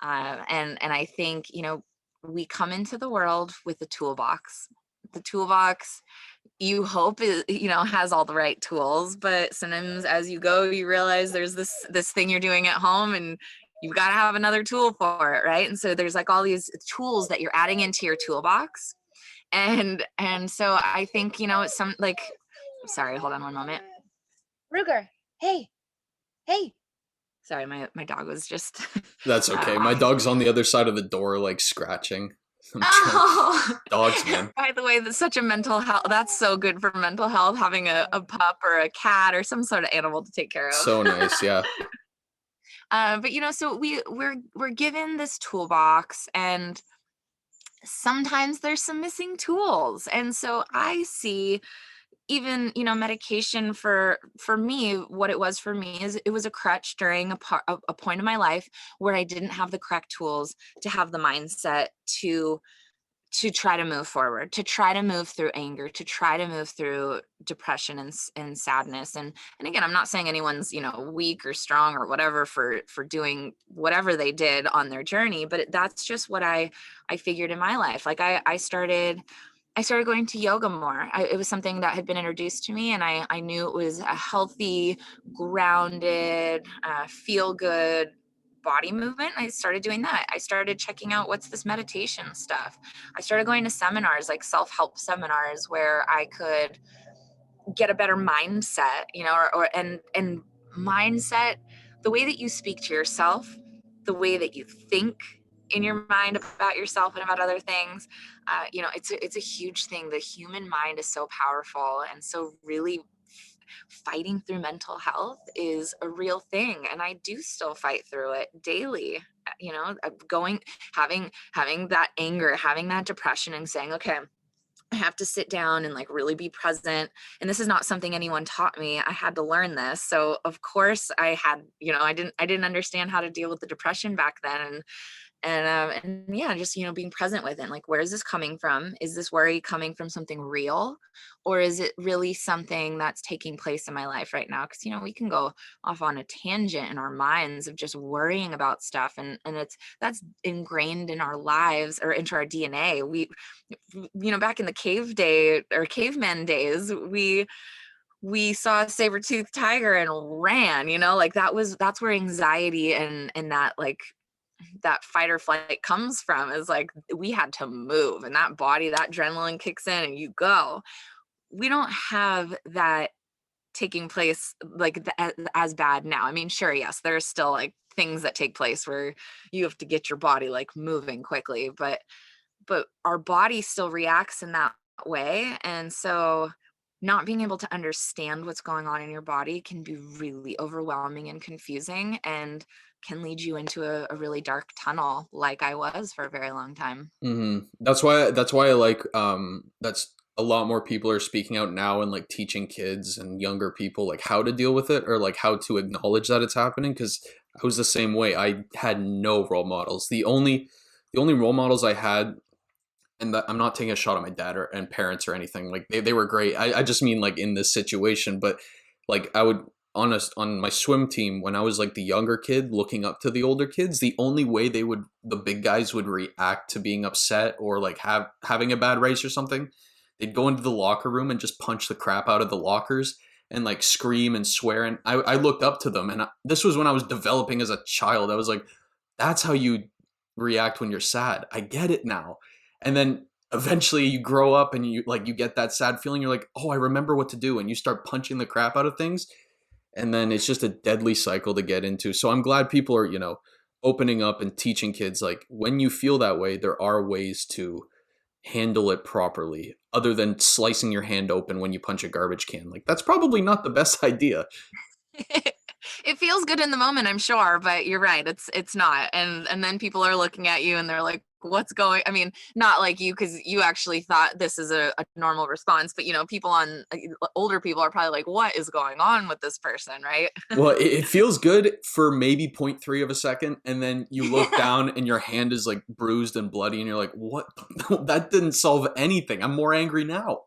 And I think, we come into the world with a toolbox. The toolbox, you hope it, has all the right tools, but sometimes as you go, you realize there's this thing you're doing at home, and you've got to have another tool for it, right? And so there's like all these tools that you're adding into your toolbox. And so I think, some like, sorry, hold on one moment. Ruger, hey, hey. Sorry, my dog was just That's okay. My off. dog's on the other side of the door, like scratching. I'm trying. Oh, Dogs, man. by the way, that's such a mental health. That's so good for mental health, having a pup or a cat or some sort of animal to take care of. So nice. Yeah. But so we're given this toolbox, and sometimes there's some missing tools. And so I see, even medication, for me, what it was for me is it was a crutch during a point in my life where I didn't have the correct tools to have the mindset to try to move forward, to try to move through anger, to try to move through depression and sadness. And again, I'm not saying anyone's, weak or strong or whatever for doing whatever they did on their journey, but that's just what I figured in my life. Like I started going to yoga more. It was something that had been introduced to me, and I knew it was a healthy, grounded, feel good body movement. I started doing that. I started checking out what's this meditation stuff. I started going to seminars, like self-help seminars, where I could get a better mindset, and mindset, the way that you speak to yourself, the way that you think in your mind about yourself and about other things. It's a huge thing. The human mind is so powerful, and so really fighting through mental health is a real thing, and I do still fight through it daily. Going, having that anger, having that depression, and saying, okay, I have to sit down and like really be present. And this is not something anyone taught me. I had to learn this. So of course I had, I didn't understand how to deal with the depression back then. And yeah, just being present with it. Like, where is this coming from? Is this worry coming from something real, or is it really something that's taking place in my life right now? Because we can go off on a tangent in our minds of just worrying about stuff, and that's ingrained in our lives, or into our DNA. Back in the caveman days, we saw a saber-toothed tiger and ran, like that's where anxiety and that, like, that fight or flight comes from, is like we had to move, and that body, that adrenaline kicks in and you go. We don't have that taking place like as bad now. I mean, sure, yes, there's still like things that take place where you have to get your body like moving quickly, but our body still reacts in that way. And so not being able to understand what's going on in your body can be really overwhelming and confusing, and can lead you into a really dark tunnel, like I was for a very long time. That's why I like that's a lot more people are speaking out now and like teaching kids and younger people like how to deal with it, or like how to acknowledge that it's happening, cuz I was the same way. I had no role models. The only role models I had, and I'm not taking a shot at my dad or and parents or anything. Like they were great. I just mean like in this situation, but like I would on my swim team when I was like the younger kid looking up to the older kids, the only way the big guys would react to being upset or like having a bad race or something, they'd go into the locker room and just punch the crap out of the lockers and like scream and swear. And I looked up to them, and this was when I was developing as a child. I was like, that's how you react when you're sad. I get it now. And then eventually you grow up and you get that sad feeling. You're like, oh, I remember what to do, and you start punching the crap out of things, and then it's just a deadly cycle to get into. So I'm glad people are opening up and teaching kids like when you feel that way, there are ways to handle it properly, other than slicing your hand open when you punch a garbage can. Like that's probably not the best idea. It feels good in the moment, I'm sure, but you're right, it's not. And then people are looking at you and they're like, what's going, I mean, not like you, because you actually thought this is a normal response, but people on older people are probably like, what is going on with this person, right? Well, it feels good for maybe zero point 0.3 of a second, and then you look down and your hand is like bruised and bloody, and you're like, what? That didn't solve anything. I'm more angry now.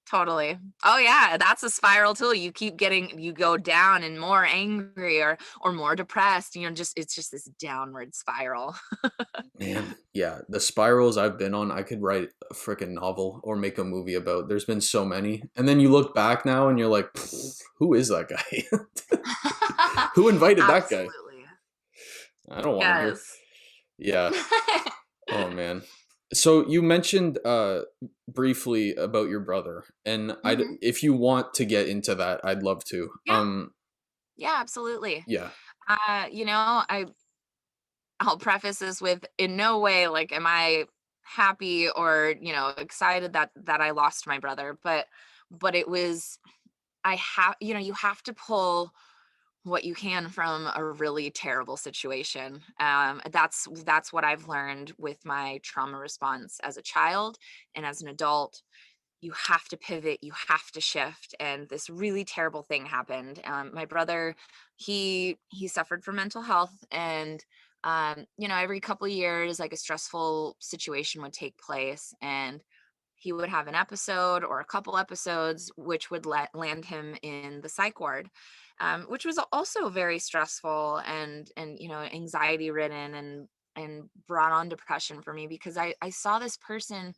Totally. Oh yeah, that's a spiral too. You go down and more angry or more depressed, just it's just this downward spiral. Man, yeah, the spirals I've been on, I could write a freaking novel or make a movie about. There's been so many. And then you look back now and you're like, who is that guy? Who invited that guy? Absolutely. I don't want him here. Yes. Yeah. Oh man. So you mentioned briefly about your brother, and Mhm. if you want to get into that, I'd love to. Yeah. Yeah, absolutely. Yeah. I'll preface this with in no way like am I happy or, excited that I lost my brother, but it was I have, you have to pull what you can from a really terrible situation. That's what I've learned with my trauma response as a child and as an adult. You have to pivot, you have to shift, and this really terrible thing happened. My brother, he suffered from mental health, and every couple of years, like a stressful situation would take place, and he would have an episode or a couple episodes which would land him in the psych ward, which was also very stressful and anxiety ridden and brought on depression for me because I saw this person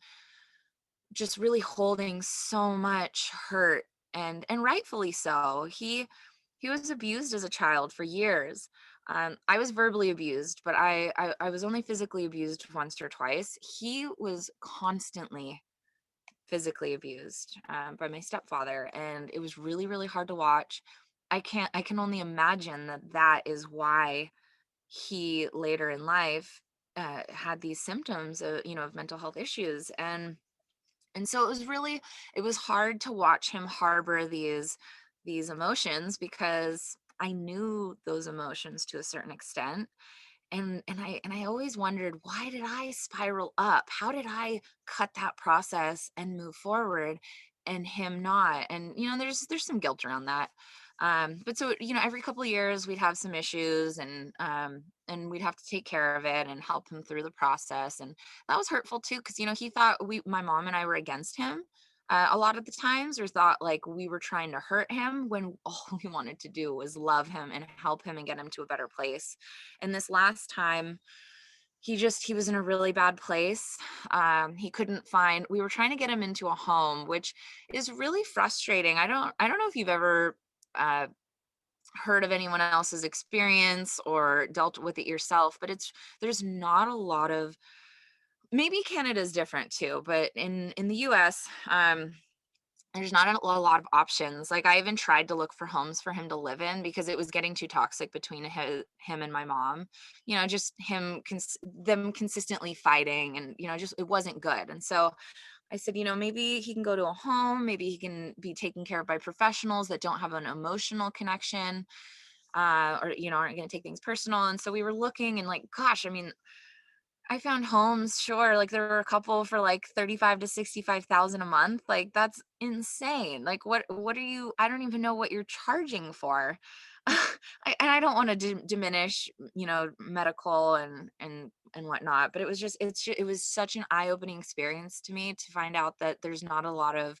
just really holding so much hurt, and rightfully so. He was abused as a child for years. I was verbally abused, but I was only physically abused once or twice. He was constantly physically abused by my stepfather, and it was really really hard to watch. I can only imagine that is why he later in life had these symptoms of mental health issues, and so it was hard to watch him harbor these emotions because I knew those emotions to a certain extent, and I always wondered, why did I spiral up? How did I cut that process and move forward and him not? And there's some guilt around that. But so every couple of years we'd have some issues, and we'd have to take care of it and help him through the process. And that was hurtful too, because he thought my mom and I were against him. A lot of the times, or thought like we were trying to hurt him when all we wanted to do was love him and help him and get him to a better place. And this last time, he was in a really bad place. He couldn't find. We were trying to get him into a home, which is really frustrating. I don't know if you've ever uh, heard of anyone else's experience or dealt with it yourself, but there's not a lot of. Maybe Canada's different too, but in the US, there's not a lot of options. Like, I even tried to look for homes for him to live in because it was getting too toxic between him and my mom. Just them consistently fighting, and just it wasn't good. And so I said, maybe he can go to a home, maybe he can be taken care of by professionals that don't have an emotional connection, or aren't going to take things personal. And so we were looking, and like, gosh, I mean, I found homes, sure, like, there were a couple for, like, 35 to 65,000 a month, like, that's insane. Like, what are you I don't even know what you're charging for. I don't wanna diminish, medical and whatnot, but it was such an eye-opening experience to me to find out that there's not a lot of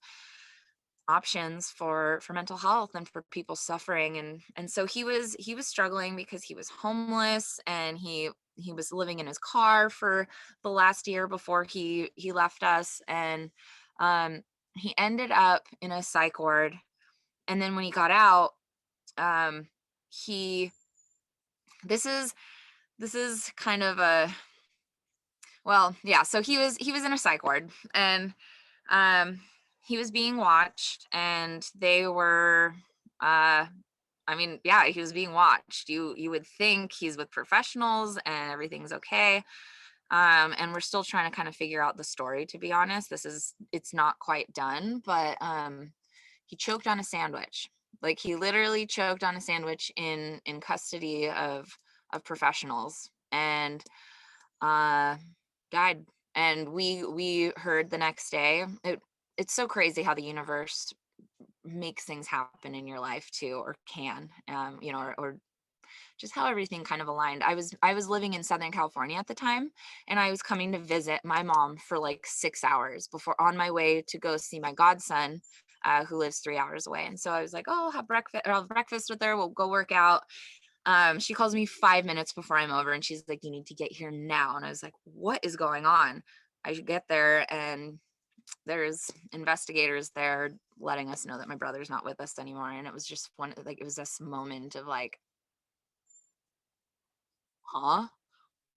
options for mental health and for people suffering, and so he was struggling because he was homeless, and he was living in his car for the last year before he left us, and um he ended up in a psych ward. And then when he got out, um he this is kind of a well, yeah, so he was in a psych ward, and um he was being watched, and they were uh I mean, yeah, he was being watched. You would think he's with professionals and everything's okay. And we're still trying to kind of figure out the story, to be honest. It's not quite done, but he choked on a sandwich. Like, he literally choked on a sandwich in custody of professionals, and uh died. And we heard the next day. It's so crazy how the universe makes things happen in your life too, or can, or just how everything kind of aligned. I was living in Southern California at the time, and I was coming to visit my mom for like 6 hours before on my way to go see my godson, who lives 3 hours away. And so I was like, oh, I'll have breakfast with her. We'll go work out. She calls me 5 minutes before I'm over, and she's like, you need to get here now. And I was like, what is going on? I should get there, and there's investigators there letting us know that my brother's not with us anymore. And it was just it was this moment of like, huh?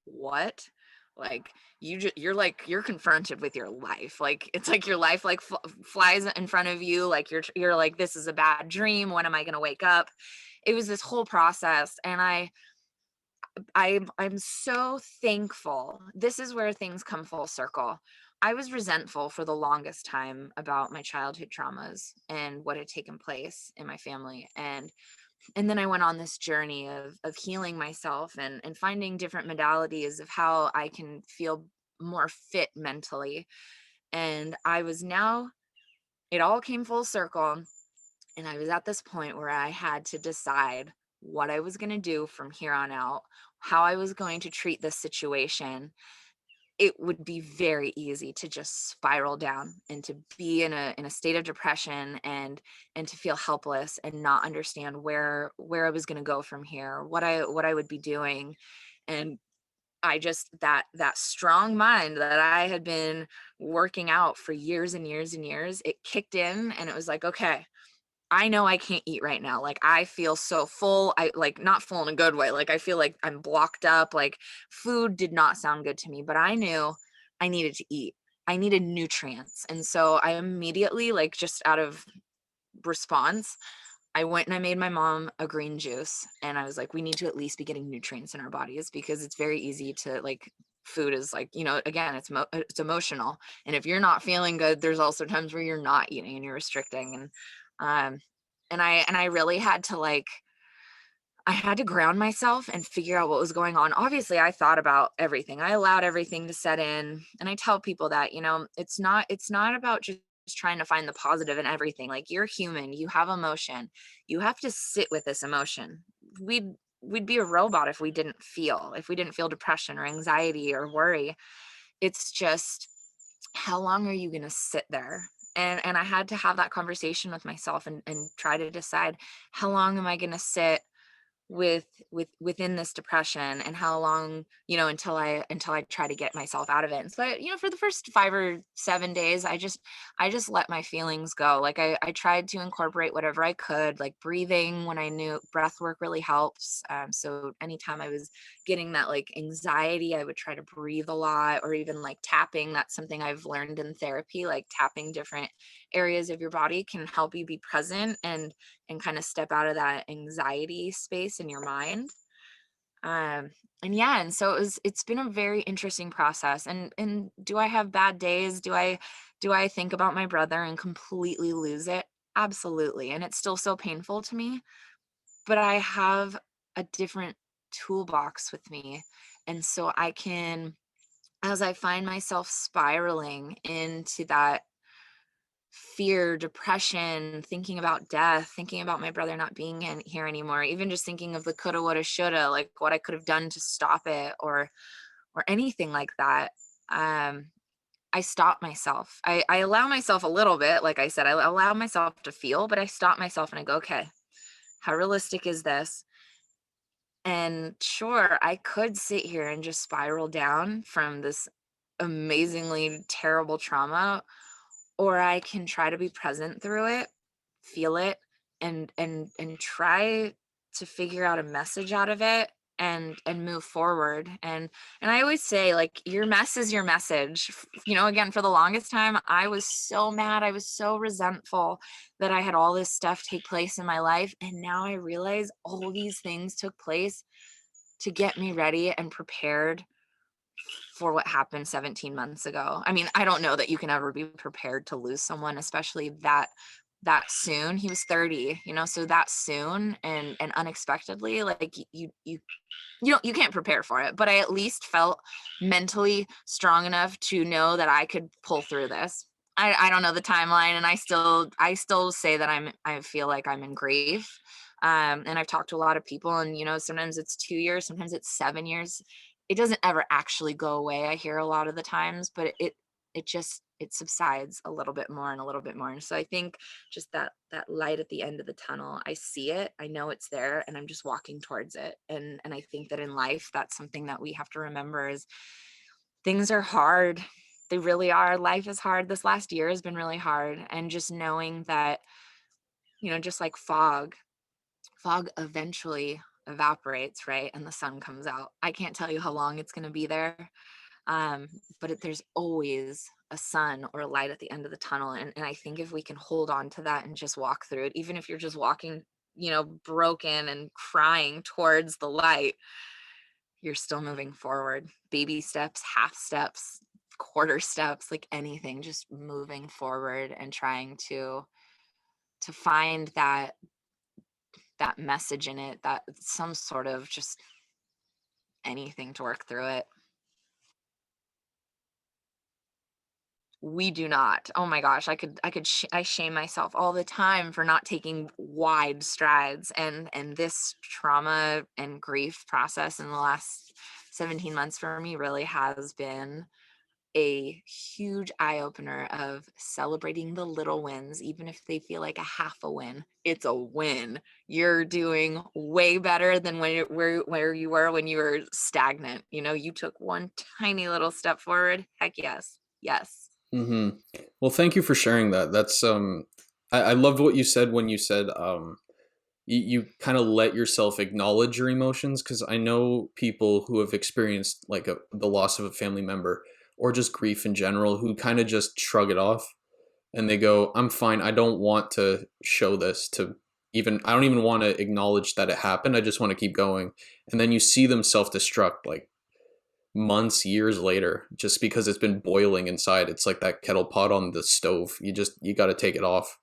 What? Like, you're confronted with your life. Like, it's like your life like flies in front of you. Like, you're like, this is a bad dream. When am I going to wake up? It was this whole process. And I'm so thankful. This is where things come full circle. I was resentful for the longest time about my childhood traumas and what had taken place in my family. And then I went on this journey of healing myself and finding different modalities of how I can feel more fit mentally. And I was now, it all came full circle. And I was at this point where I had to decide what I was going to do from here on out, how I was going to treat this situation. It would be very easy to just spiral down and to be in a state of depression and to feel helpless and not understand where I was going to go from here, what I would be doing. And I just, that strong mind that I had been working out for years and years and years, it kicked in, and it was like, okay, I know I can't eat right now. Like, I feel so full. I like, not full in a good way. Like, I feel like I'm blocked up. Like, food did not sound good to me, but I knew I needed to eat. I needed nutrients. And so I immediately, like, just out of response, I went and I made my mom a green juice. And I was like, we need to at least be getting nutrients in our bodies, because it's very easy to, like, food is like, again, it's emotional. And if you're not feeling good, there's also times where you're not eating and you're restricting. Um and I really had to, like, I had to ground myself and figure out what was going on. Obviously, I thought about everything. I allowed everything to set in. And I tell people that, it's not about just trying to find the positive in everything. Like, you're human, you have emotion. You have to sit with this emotion. We'd we'd be a robot if we didn't feel depression or anxiety or worry. It's just, how long are you going to sit there? And I had to have that conversation with myself and try to decide, how long am I going to sit within this depression, and how long, until I try to get myself out of it. And so for the first 5 or 7 days, I just let my feelings go. Like, I tried to incorporate whatever I could, like breathing. When I knew breath work really helps, so anytime I was getting that, like, anxiety, I would try to breathe a lot. Or even, like, tapping. That's something I've learned in therapy. Like, tapping different areas of your body can help you be present and kind of step out of that anxiety space in your mind. Um, and yeah, and so it's been a very interesting process. And do I have bad days? Do I think about my brother and completely lose it? Absolutely. And it's still so painful to me, but I have a different toolbox with me. And so I can, as I find myself spiraling into that fear, depression, thinking about death, thinking about my brother not being here anymore, even just thinking of the coulda, woulda, shoulda, like what I could have done to stop it, or anything like that. Um, I stop myself. I allow myself a little bit, like I said, I allow myself to feel, but I stop myself and I go, okay, how realistic is this? And sure, I could sit here and just spiral down from this amazingly terrible trauma, or I can try to be present through it, feel it, and try to figure out a message out of it and move forward. And I always say, like, your mess is your message. Again, for the longest time, I was so mad, I was so resentful that I had all this stuff take place in my life, and now I realize all these things took place to get me ready and prepared for what happened 17 months ago. I mean, I don't know that you can ever be prepared to lose someone, especially that soon. He was 30, so that soon and unexpectedly. Like, you can't prepare for it, but I at least felt mentally strong enough to know that I could pull through this. I don't know the timeline, and I still say that I feel like I'm in grief. And I've talked to a lot of people, and sometimes it's 2 years, sometimes it's 7 years. It doesn't ever actually go away, I hear a lot of the times, but it subsides a little bit more and a little bit more. And so I think just that light at the end of the tunnel, I see it, I know it's there, and I'm just walking towards it. And I think that in life, that's something that we have to remember is things are hard. They really are. Life is hard. This last year has been really hard. And just knowing that, just like fog eventually evaporates, right? And the sun comes out. I can't tell you how long it's going to be there. But there's always a sun or a light at the end of the tunnel. And I think if we can hold on to that and just walk through it, even if you're just walking, broken and crying towards the light, you're still moving forward. Baby steps, half steps, quarter steps, like anything, just moving forward and trying to find that message in it, that some sort of just anything to work through it. We do not. Oh my gosh, I shame myself all the time for not taking wide strides, and this trauma and grief process in the last 17 months for me really has been a huge eye opener of celebrating the little wins, even if they feel like a half a win. It's a win. You're doing way better than where you were when you were stagnant. You took one tiny little step forward. Heck yes. Yes. Hmm. Well, thank you for sharing that. That's I loved what you said when you said you kind of let yourself acknowledge your emotions, because I know people who have experienced like the loss of a family member or just grief in general who kind of just shrug it off and they go, I'm fine. I don't want to show this to even, I don't even want to acknowledge that it happened. I just want to keep going. And then you see them self destruct like months, years later, just because it's been boiling inside. It's like that kettle pot on the stove. You got to take it off.